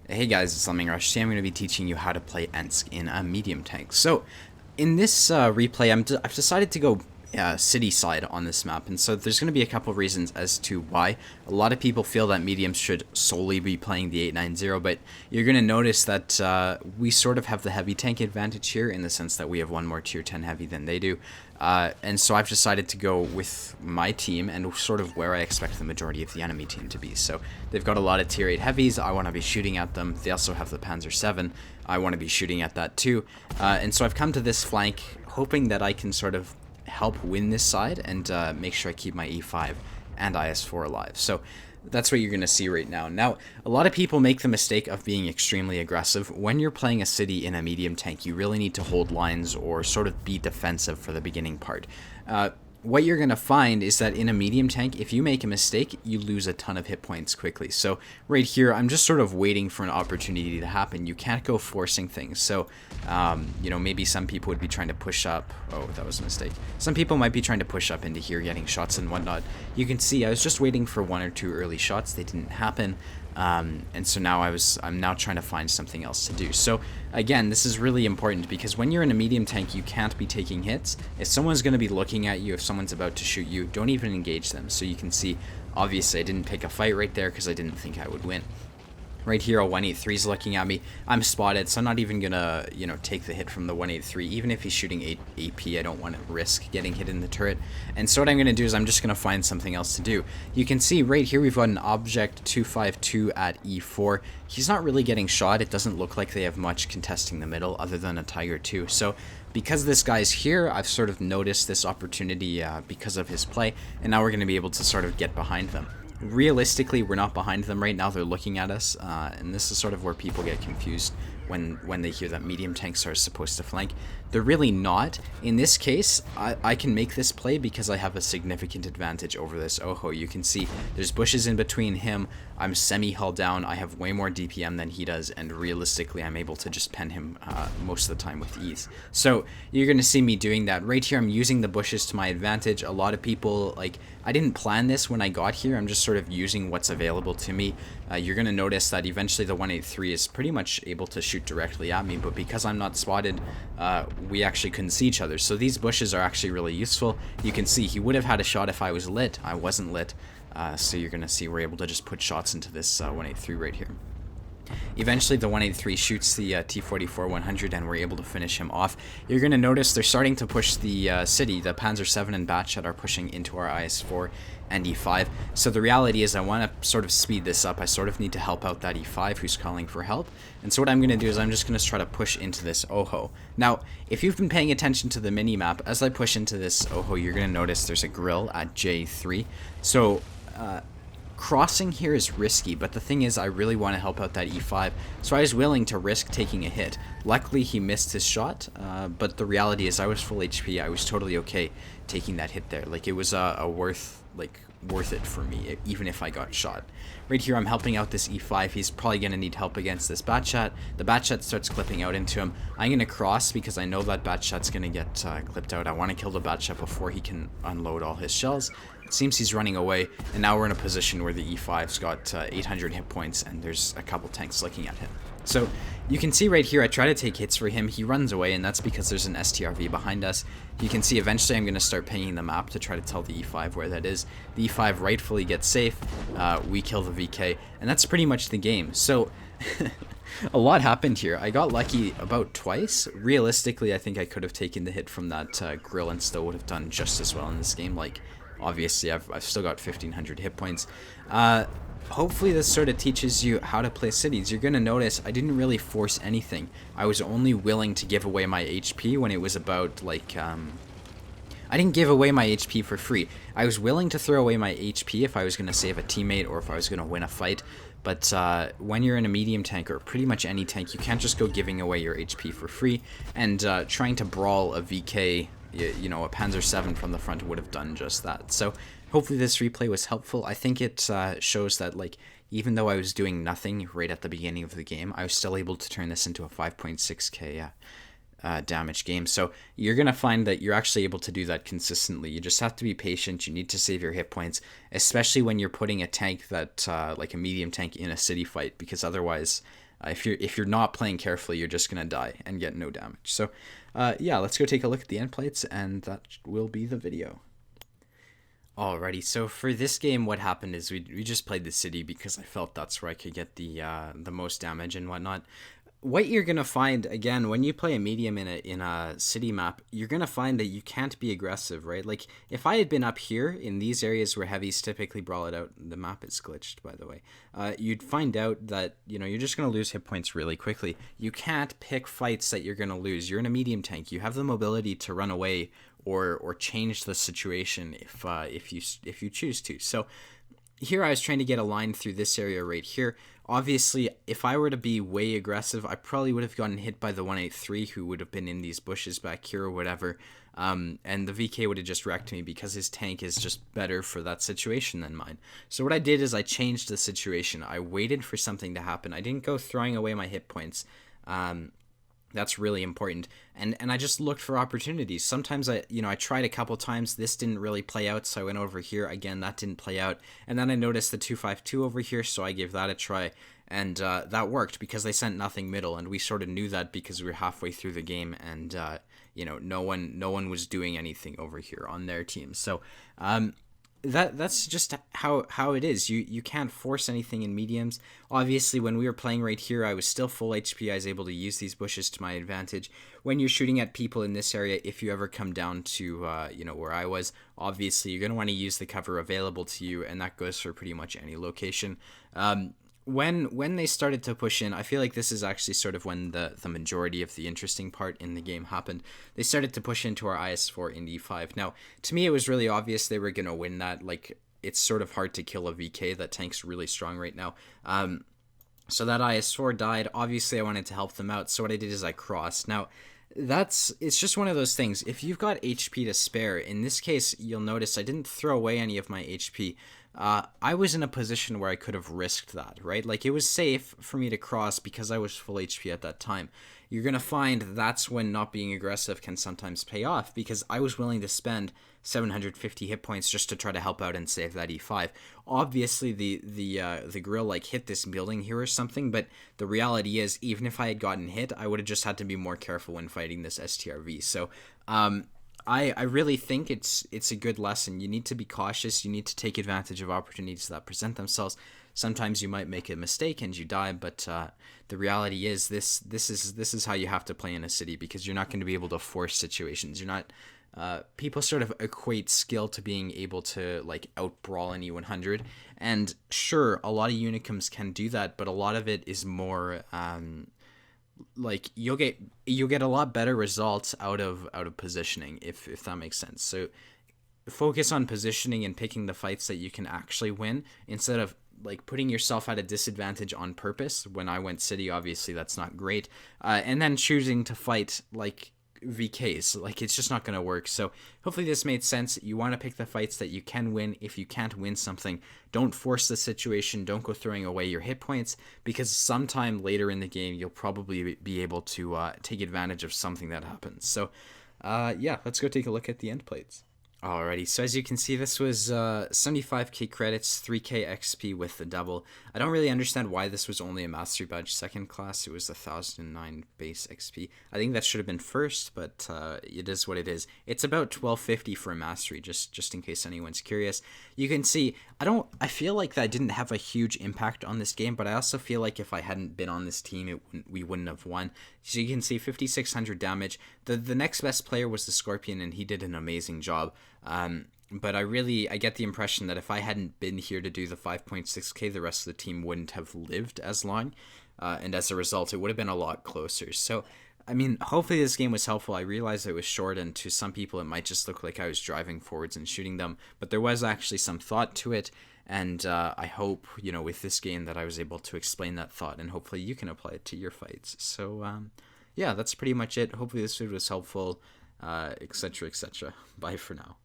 Hey guys, it's Rush. Today I'm going to be teaching you how to play Ensk in a medium tank. So, in this replay, I've decided to go city side on this map, and so there's going to be a couple of reasons as to why. A lot of people feel that mediums should solely be playing the 890, but you're going to notice that we sort of have the heavy tank advantage here in the sense that we have one more tier 10 heavy than they do. And so I've decided to go with my team and sort of where I expect the majority of the enemy team to be. So they've got a lot of tier 8 heavies. I want to be shooting at them. They also have the Panzer 7. I want to be shooting at that too. And so I've come to this flank hoping that I can sort of help win this side and make sure I keep my E5 and IS4 alive. So that's what you're going to see right now. Now, a lot of people make the mistake of being extremely aggressive. When you're playing a city in a medium tank, you really need to hold lines or sort of be defensive for the beginning part. What you're going to find is that in a medium tank, if you make a mistake, you lose a ton of hit points quickly. So right here, I'm just sort of waiting for an opportunity to happen. You can't go forcing things. So, maybe some people would be trying to push up. Oh, that was a mistake. Some people might be trying to push up into here, getting shots and whatnot. You can see I was just waiting for one or two early shots. They didn't happen. And so now I'm now trying to find something else to do. So again, this is really important because when you're in a medium tank, you can't be taking hits. If someone's going to be looking at you, if someone's about to shoot you, don't even engage them. So you can see, obviously I didn't pick a fight right there because I didn't think I would win. Right here, a 183 is looking at me. I'm spotted, so I'm not even gonna, take the hit from the 183. Even if he's shooting 8 AP, I don't want to risk getting hit in the turret. And so what I'm gonna do is I'm just gonna find something else to do. You can see right here we've got an object 252 at E4. He's not really getting shot. It doesn't look like they have much contesting the middle other than a Tiger 2. So because this guy's here, I've sort of noticed this opportunity because of his play, and now we're gonna be able to sort of get behind them. Realistically, we're not behind them right now. They're looking at us, and this is sort of where people get confused when they hear that medium tanks are supposed to flank. They're really not. In this case, I can make this play because I have a significant advantage over this Oho. You can see there's bushes in between him. I'm semi-hull down. I have way more DPM than he does, and realistically, I'm able to just pen him most of the time with ease. So you're going to see me doing that. Right here, I'm using the bushes to my advantage. A lot of people, I didn't plan this when I got here. I'm just sort of using what's available to me. You're going to notice that eventually the 183 is pretty much able to shoot directly at me, but because I'm not spotted, we actually couldn't see each other. So these bushes are actually really useful. You can see he would have had a shot if I was lit. I wasn't lit. So you're going to see we're able to just put shots into this 183 right here. Eventually the 183 shoots the T-44-100 and we're able to finish him off. You're going to notice they're starting to push the city. The Panzer 7 and Batchet are pushing into our IS-4 and E5. So the reality is I want to sort of speed this up. I sort of need to help out that E5 who's calling for help. And so what I'm going to do is I'm just going to try to push into this Oho. Now, if you've been paying attention to the mini-map, as I push into this Oho, you're going to notice there's a grill at J3. So crossing here is risky, but the thing is I really want to help out that E5, so I was willing to risk taking a hit. Luckily he missed his shot, but the reality is I was full HP. I was totally okay taking that hit there. It was worth it for me, even if I got shot. Right here I'm helping out this E5. He's probably going to need help against this Batchet. The Batchet starts clipping out into him. I'm going to cross because I know that Batchet's going to get clipped out. I want to kill the Batchet before he can unload all his shells. It seems he's running away, and now we're in a position where the E5's got 800 hit points and there's a couple tanks looking at him. So you can see right here I try to take hits for him. He runs away, and that's because there's an STRV behind us. You can see eventually I'm going to start pinging the map to try to tell the E5 where that is. The E5 rightfully gets safe. We kill the VK, and that's pretty much the game. So a lot happened here. I got lucky about twice. Realistically, I think I could have taken the hit from that grill and still would have done just as well in this game. Obviously, I've still got 1,500 hit points. Hopefully this sort of teaches you how to play cities. You're going to notice I didn't really force anything. I was only willing to give away my HP when it was about, I didn't give away my HP for free. I was willing to throw away my HP if I was going to save a teammate or if I was going to win a fight. But when you're in a medium tank or pretty much any tank, you can't just go giving away your HP for free. And trying to brawl a VK, a Panzer 7 from the front would have done just that. So hopefully this replay was helpful. I think it shows that even though I was doing nothing right at the beginning of the game, I was still able to turn this into a 5.6k damage game. So you're going to find that you're actually able to do that consistently. You just have to be patient. You need to save your hit points, especially when you're putting a tank that like a medium tank in a city fight, because otherwise if you're not playing carefully, you're just gonna die and get no damage. So, yeah, let's go take a look at the end plates, and that will be the video. Alrighty, so for this game, what happened is we just played the city because I felt that's where I could get the most damage and whatnot. What you're gonna find again when you play a medium in a city map, you're gonna find that you can't be aggressive, right? Like if I had been up here in these areas where heavies typically brawl it out, the map is glitched by the way. You'd find out that you're just gonna lose hit points really quickly. You can't pick fights that you're gonna lose. You're in a medium tank. You have the mobility to run away or change the situation if you choose to. So here I was trying to get a line through this area right here. Obviously, if I were to be way aggressive, I probably would have gotten hit by the 183 who would have been in these bushes back here or whatever. And the VK would have just wrecked me because his tank is just better for that situation than mine. So what I did is I changed the situation. I waited for something to happen. I didn't go throwing away my hit points. That's really important. And I just looked for opportunities. Sometimes I tried a couple times. This didn't really play out, so I went over here. Again, that didn't play out. And then I noticed the 252 over here, so I gave that a try. And that worked because they sent nothing middle, and we sort of knew that because we were halfway through the game, and no one was doing anything over here on their team. So that's just how it is. You can't force anything in mediums. Obviously, when we were playing right here, I was still full HP. I was able to use these bushes to my advantage. When you're shooting at people in this area, if you ever come down to where I was, obviously you're going to want to use the cover available to you, and that goes for pretty much any location. When they started to push in, I feel like this is actually sort of when the majority of the interesting part in the game happened. They started to push into our IS-4 in E5. Now, to me, it was really obvious they were going to win that. Like, it's sort of hard to kill a VK. That tank's really strong right now. So that IS-4 died. Obviously, I wanted to help them out, so what I did is I crossed. Now, it's just one of those things. If you've got HP to spare, in this case, you'll notice I didn't throw away any of my HP. I was in a position where I could have risked that, right? Like, it was safe for me to cross because I was full HP at that time. You're going to find that's when not being aggressive can sometimes pay off, because I was willing to spend 750 hit points just to try to help out and save that E5. Obviously, the grill like hit this building here or something, but the reality is, even if I had gotten hit, I would have just had to be more careful when fighting this STRV. So, I really think it's a good lesson. You need to be cautious. You need to take advantage of opportunities that present themselves. Sometimes you might make a mistake and you die, but the reality is this is how you have to play in a city, because you're not going to be able to force situations. You're not. People sort of equate skill to being able to like out-brawl an E100, and sure, a lot of Unicums can do that, but a lot of it is more like you'll get a lot better results out of positioning, if that makes sense. So focus on positioning and picking the fights that you can actually win, instead of like putting yourself at a disadvantage on purpose. When I went city, obviously that's not great, and then choosing to fight like VKs, like it's just not going to work. So hopefully this made sense. You want to pick the fights that you can win. If you can't win something, don't force the situation. Don't go throwing away your hit points, because sometime later in the game you'll probably be able to take advantage of something that happens. So yeah, let's go take a look at the end plates. Alrighty, so as you can see, this was 75k credits, 3k XP with the double. I don't really understand why this was only a Mastery Badge second class. It was 1009 base XP. I think that should have been first, but it is what it is. It's about 1250 for a Mastery, just in case anyone's curious. You can see, I feel like that didn't have a huge impact on this game, but I also feel like if I hadn't been on this team, we wouldn't have won. So you can see 5600 damage. The next best player was the Scorpion, and he did an amazing job. But I get the impression that if I hadn't been here to do the 5.6k, the rest of the team wouldn't have lived as long, and as a result, it would have been a lot closer. So, I mean, hopefully this game was helpful. I realized it was short, and to some people it might just look like I was driving forwards and shooting them, but there was actually some thought to it, and I hope, with this game that I was able to explain that thought, and hopefully you can apply it to your fights. So, yeah, that's pretty much it. Hopefully this video was helpful, etc., etc. Bye for now.